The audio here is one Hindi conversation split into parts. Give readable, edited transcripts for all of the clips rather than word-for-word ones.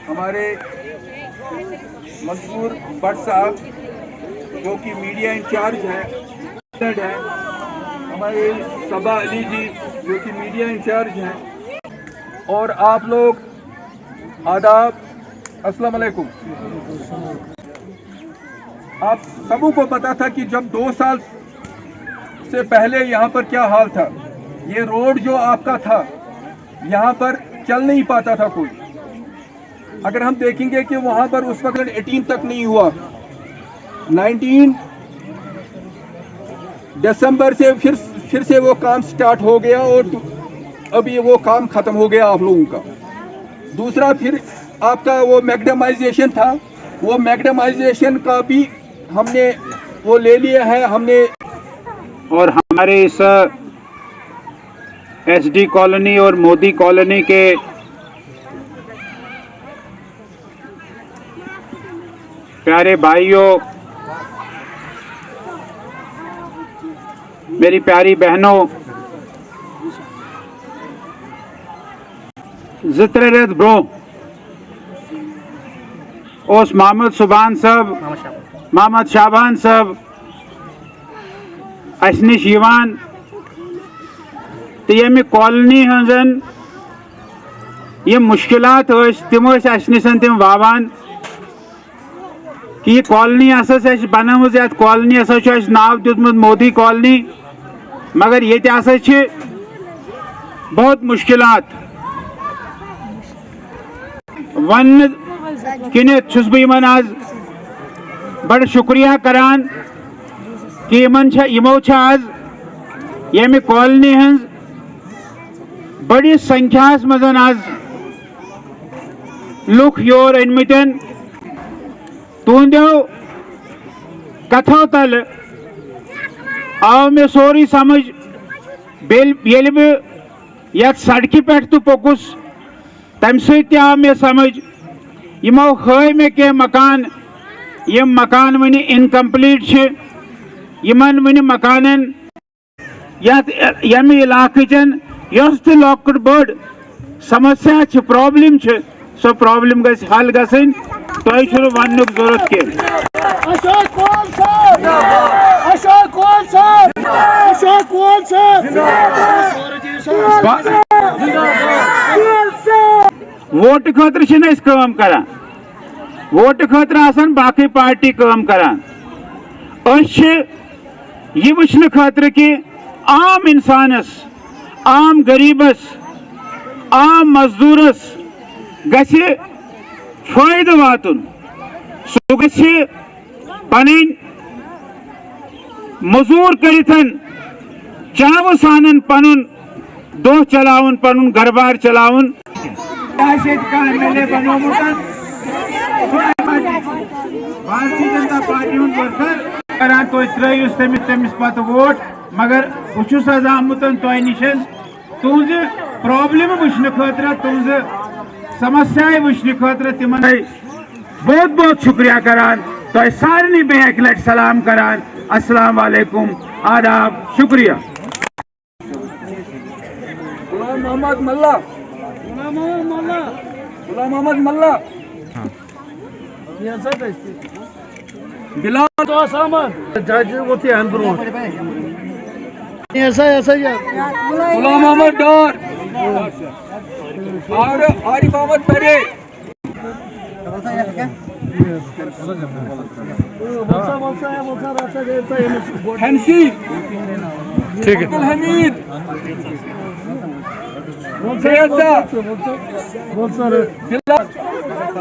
हमारे मंसूर भट्ट साहब जो कि मीडिया इंचार्ज है, हमारे सबा अली जी जो कि मीडिया इंचार्ज हैं, और आप लोग आदाब, अस्सलाम वालेकुम। आप सबों को पता था कि जब 2 साल से पहले यहाँ पर क्या हाल था। ये रोड जो आपका था यहाँ पर चल नहीं पाता था कोई। अगर हम देखेंगे कि वहाँ पर उस वक्त 18 तक नहीं हुआ, 19 दिसंबर से फिर से वो काम स्टार्ट हो गया और अभी वो काम खत्म हो गया आप लोगों का। दूसरा फिर आपका वो मैग्नेमाइजेशन था, वो मैग्नेमाइजेशन का भी हमने वो ले लिया है हमने। और हमारे इस एसडी कॉलोनी और मोदी कॉलोनी के प्यारे भाइयों, मेरी प्यारी बहनों, ज़िक्र रेत ब्रो ओस मोहम्मद सुबान साहब, मोहम्मद शाबान साहब अस निश यवान तो यम कॉलोनी हजन ये मुश्किलात तम अस निश तम वावान कि यह कॉलोनी बनम ये कॉलोनी नाव दितमुत मोदी कॉलोनी, मगर ये बहुत मुश्किलात वन किन छुस बह आज बड़ शुक्रिया करान कि यमो आज यम कॉलोनी हज बड़ी संख्या मज आज लुख योर अनमतन। तुंदो कथों तल आव मे सोरी समझ ये बह सड़क पे तो पोकुस तम आव मे समझ यमो हय मे कह मकान, यम मकान वन इनकम्प्लीट यमन वन मकानन यम इलाकचन यस तो लॉक्ड बड़ समस्या प्रॉब्लम सो प्रॉब्लम गस हल गसन तुम वन जरूरत वोट खतर करान, वोट खतर आसान बाकी पार्टी काम करान। यह वुचन खतर कि आम इंसानस, आम गरीबस, आम मजदूरस गछि फायदे वातुन, सो गछि पन मजूर करिथन चाव सानन पनुन दो चलावन, पनुन घरबार चलावन। भारतीय जनता पार्टी वर्कर करान तो त्रयस तमिस पत वोट, मगर बहुत आमुत तुह निश तुज प्रॉब्लम वुचन खतर, तुज समस्या वुचन खतर तिम बहुत बहुत शुक्रिया करान, तुह सारे बे एक लट सलाम करान। अस्सलाम वालेकुम, आदाब, शुक्रिया। गुलाम मोहम्मद मल्ला, गुलाम मोहम्मद मल्ला, बिलाल जज गुलाम मोहम्मद डार, आरिफ अहमद परे, हंसी, ठीक है, हमीद,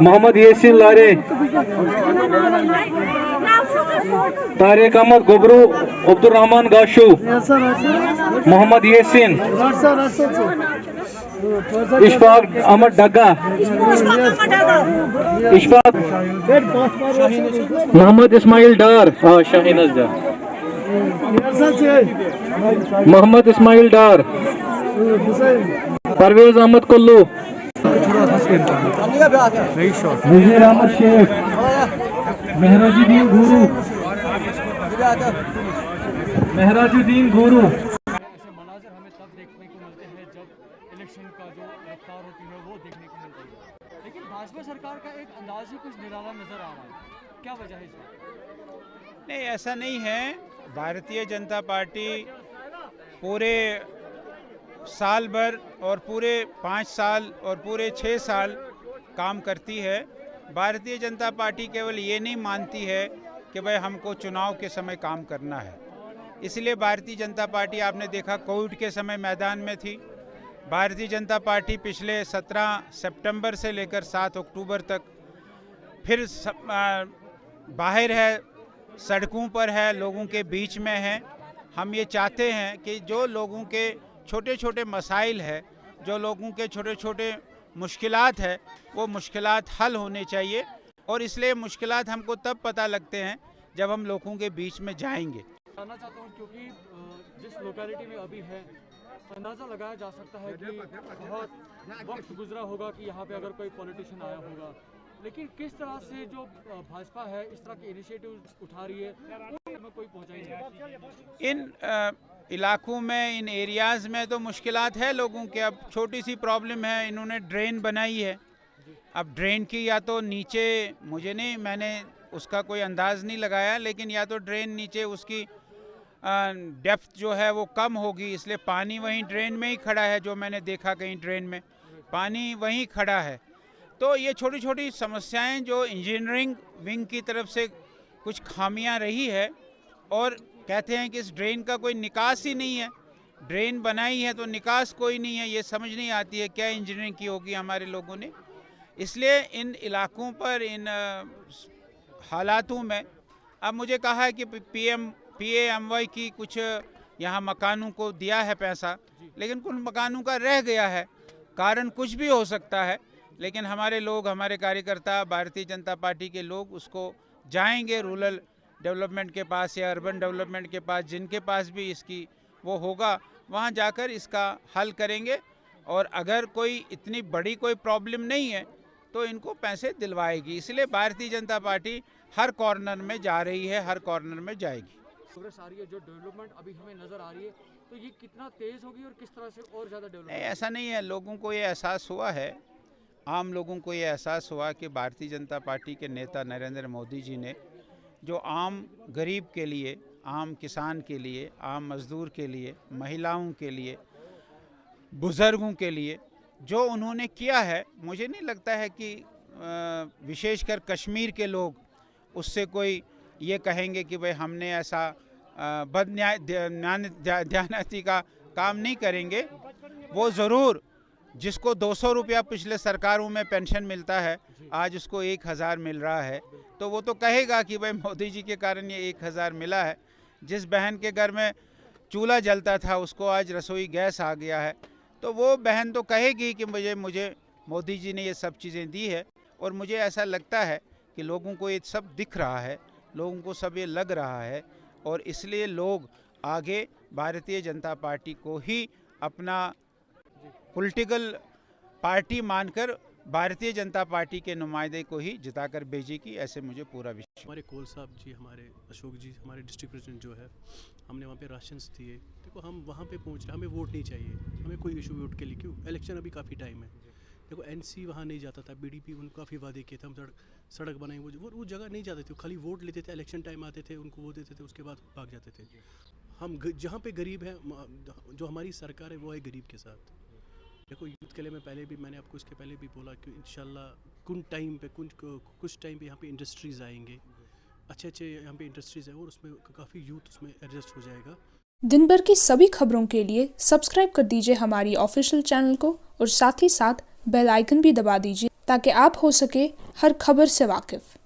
मोहम्मद यासीन लारे, तारिक अहमद गोबरू, अब्दुल रहमान गाशू, मोहम्मद यासीन, इशफाक अहमद डग्गा, इशफाक मोहम्मद इस्माइल डार, शाहीन डार, मोहम्मद इस्माइल डार, परवेज अहमद कुल्लू, नजीर अहमद शेख, मेहराजुद्दीन गुरु, मेहराजुद्दीन गुरु। ऐसे मनाजर हमें तब देखने को मिलते हैं जब इलेक्शन का जो रफ्तार होती है वो देखने को मिलती है, लेकिन भाजपा सरकार का एक अंदाज ही कुछ निराला नजर आ रहा है, क्या वजह है इसमें? नहीं, ऐसा नहीं है। भारतीय जनता पार्टी पूरे साल भर और पूरे 5 साल और पूरे 6 साल काम करती है। भारतीय जनता पार्टी केवल ये नहीं मानती है कि भाई हमको चुनाव के समय काम करना है। इसलिए भारतीय जनता पार्टी, आपने देखा कोविड के समय मैदान में थी। भारतीय जनता पार्टी पिछले 17 सितंबर से लेकर 7 अक्टूबर तक फिर बाहर है, सड़कों पर है, लोगों के बीच में है। हम ये चाहते हैं कि जो लोगों के छोटे छोटे मसाइल है, जो लोगों के छोटे छोटे मुश्किलात है, वो मुश्किलात हल होने चाहिए। और इसलिए मुश्किलात हमको तब पता लगते हैं जब हम लोगों के बीच में जाएंगे। जानना चाहता हूँ क्योंकि जिस लोकेलिटी में अभी है, अंदाज़ा लगाया जा सकता है कि बहुत वक्त गुजरा होगा कि यहाँ पे अगर कोई पॉलिटिशियन आया होगा, लेकिन किस तरह से जो भाजपा है इस तरह के इनिशिएटिव उठा रही है, उनमें कोई पहुँचाई नहीं। इन इलाकों में, इन एरियाज़ में तो मुश्किलात है लोगों के। अब छोटी सी प्रॉब्लम है, इन्होंने ड्रेन बनाई है। अब ड्रेन की या तो नीचे, मुझे नहीं, मैंने उसका कोई अंदाज़ नहीं लगाया, लेकिन या तो ड्रेन नीचे उसकी डेप्थ जो है वो कम होगी, इसलिए पानी वहीं ड्रेन में ही खड़ा है। जो मैंने देखा कहीं ड्रेन में पानी वहीं खड़ा है। तो ये छोटी छोटी समस्याएं जो इंजीनियरिंग विंग की तरफ से कुछ खामियां रही है, और कहते हैं कि इस ड्रेन का कोई निकास ही नहीं है। ड्रेन बनाई है तो निकास कोई नहीं है, ये समझ नहीं आती है क्या इंजीनियरिंग की होगी हमारे लोगों ने। इसलिए इन इलाकों पर, इन हालातों में अब मुझे कहा है कि PAMY की कुछ यहाँ मकानों को दिया है पैसा, लेकिन कुछ मकानों का रह गया है। कारण कुछ भी हो सकता है, लेकिन हमारे लोग, हमारे कार्यकर्ता, भारतीय जनता पार्टी के लोग उसको जाएंगे रूरल डेवलपमेंट के पास या अर्बन डेवलपमेंट के पास, जिनके पास भी इसकी वो होगा, वहाँ जाकर इसका हल करेंगे। और अगर कोई इतनी बड़ी कोई प्रॉब्लम नहीं है तो इनको पैसे दिलवाएगी। इसलिए भारतीय जनता पार्टी हर कॉर्नर में जा रही है, हर कॉर्नर में जाएगी। प्रोग्रेस आ रही है, जो डेवलपमेंट अभी हमें नजर आ रही है, तो ये कितना तेज होगी और किस तरह से और ज़्यादा डेवलपमेंट? ऐसा नहीं है, लोगों को ये एहसास हुआ है, आम लोगों को ये एहसास हुआ कि भारतीय जनता पार्टी के नेता नरेंद्र मोदी जी ने जो आम गरीब के लिए, आम किसान के लिए, आम मजदूर के लिए, महिलाओं के लिए, बुज़ुर्गों के लिए जो उन्होंने किया है, मुझे नहीं लगता है कि विशेषकर कश्मीर के लोग उससे कोई ये कहेंगे कि भाई हमने ऐसा बदन्यायती का काम नहीं करेंगे। वो ज़रूर, जिसको 200 रुपया पिछले सरकारों में पेंशन मिलता है, आज उसको 1000 मिल रहा है, तो वो तो कहेगा कि भाई मोदी जी के कारण ये 1000 मिला है। जिस बहन के घर में चूल्हा जलता था उसको आज रसोई गैस आ गया है, तो वो बहन तो कहेगी कि मुझे मोदी जी ने ये सब चीज़ें दी है। और मुझे ऐसा लगता है कि लोगों को ये सब दिख रहा है, लोगों को सब ये लग रहा है, और इसलिए लोग आगे भारतीय जनता पार्टी को ही अपना पॉलिटिकल पार्टी मानकर भारतीय जनता पार्टी के नुमाइंदे को ही जिताकर भेजेगी, ऐसे मुझे पूरा विश्वास। हमारे कोल साहब जी, हमारे अशोक जी, हमारे डिस्ट्रिक्ट प्रेसिडेंट जो है, हमने वहाँ पे राशंस दिए। देखो हम वहाँ पे पहुँच रहे, हमें वोट नहीं चाहिए, हमें कोई इशू वोट के लिए, क्यों, इलेक्शन अभी काफ़ी टाइम है। देखो NC वहाँ नहीं जाता था, BDP उनको काफ़ी वादे किए थे, हम सड़क बनाएंगे, वो जगह नहीं जाते थे, खाली वोट लेते थे, इलेक्शन टाइम आते थे, उनको वो देते थे, उसके बाद भाग जाते थे। हम जहाँ पे गरीब है, जो हमारी सरकार है वो है गरीब के साथ। देखो यूथ के लिए मैंने आपको इसके पहले भी बोला कि इंशाल्लाह कुछ टाइम पे यहाँ पे इंडस्ट्रीज़ आएंगे, अच्छे यहाँ पे इंडस्ट्रीज़ है, और उसमें काफ़ी यूथ उसमें एडजस्ट हो जाएगा। दिन भर की सभी खबरों के लिए सब्सक्राइब कर दीजिए हमारी ऑफिशियल चैनल को, और साथ ही साथ बेल आइकन भी दबा दीजिए ताकि आप हो सके हर खबर से वाकिफ़।